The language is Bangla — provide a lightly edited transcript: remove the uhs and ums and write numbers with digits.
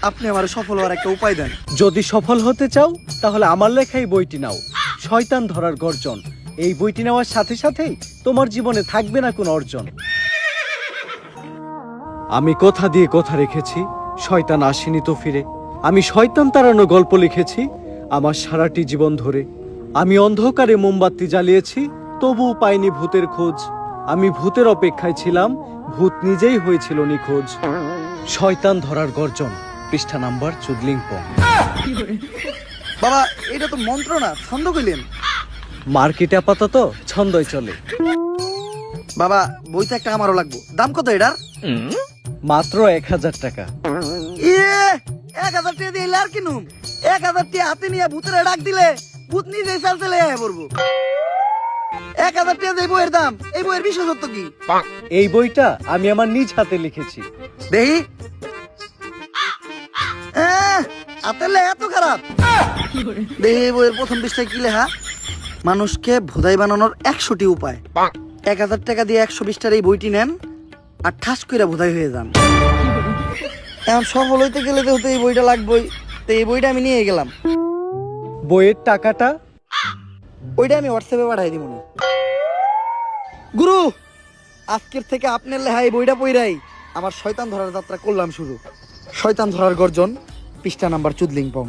আপনি আমার সফল হওয়ার একটা উপায় দেন। যদি সফল হতে চাও তাহলে আমার লেখা এই বইটি নাও, শয়তান ধরার গর্জন। এই বইটি নেওয়ার সাথে সাথেই তোমার জীবনে থাকবে না কোনো অর্জন। আমি কথা দিয়ে কথা রেখেছি, শয়তান আসেনি তো ফিরে। আমি শয়তান তাড়ানো গল্প লিখেছি আমার সারাটি জীবন ধরে। আমি অন্ধকারে মোমবাতি জ্বালিয়েছি, তবুও পাইনি ভূতের খোঁজ। আমি ভূতের অপেক্ষায় ছিলাম, ভূত নিজেই হয়েছিল নিখোঁজ। শয়তান ধরার গর্জন, পৃষ্ঠা নাম্বার চুদলিংপং। বাবা এটা তো মন্ত্র না, ছন্দ কইলেন। মার্কেটে আপাতত ছন্দই চলে। বাবা বইটা একটা আমারও লাগবো, দাম কত এটার? মাত্র 1000 টাকা। 1000 টাকা দিয়ে আর কিনুম? 1000 টাকা হাতে নিয়ে ভূতের ডাক দিলে ভূত নিজেই চাল চলে আয় পড়বো। 1000 টাকা দিয়ে বইয়ের দাম, এই বইয়ের বিশেষত্ব কি? এই বইটা আমি আমার নিজ হাতে লিখেছি। দেহি হাতের এত খারাপ। দেহি বইয়ের প্রথম পৃষ্ঠায় কি লেখা? মানুষকে ভোদাই বানানোর 100টি উপায়। 1000 টাকা দিয়ে 120টার এই বইটি নেন আর ঠাস করে ভোদাই হয়ে যান। এখন সফল হইতে গেলে তো এই বইটা লাগবেই, তো এই বইটা আমি নিয়ে গেলাম। বইয়ের টাকাটা? ওইটা আমি হোয়াটসঅ্যাপে পাঠাই দিব। গুরু, আজকের থেকে আপনার লেখা এই বইটা পইরাই আমার শয়তান ধরার যাত্রা করলাম শুরু। শয়তান ধরার গর্জন, পৃষ্ঠা নাম্বার চুদলিংপং।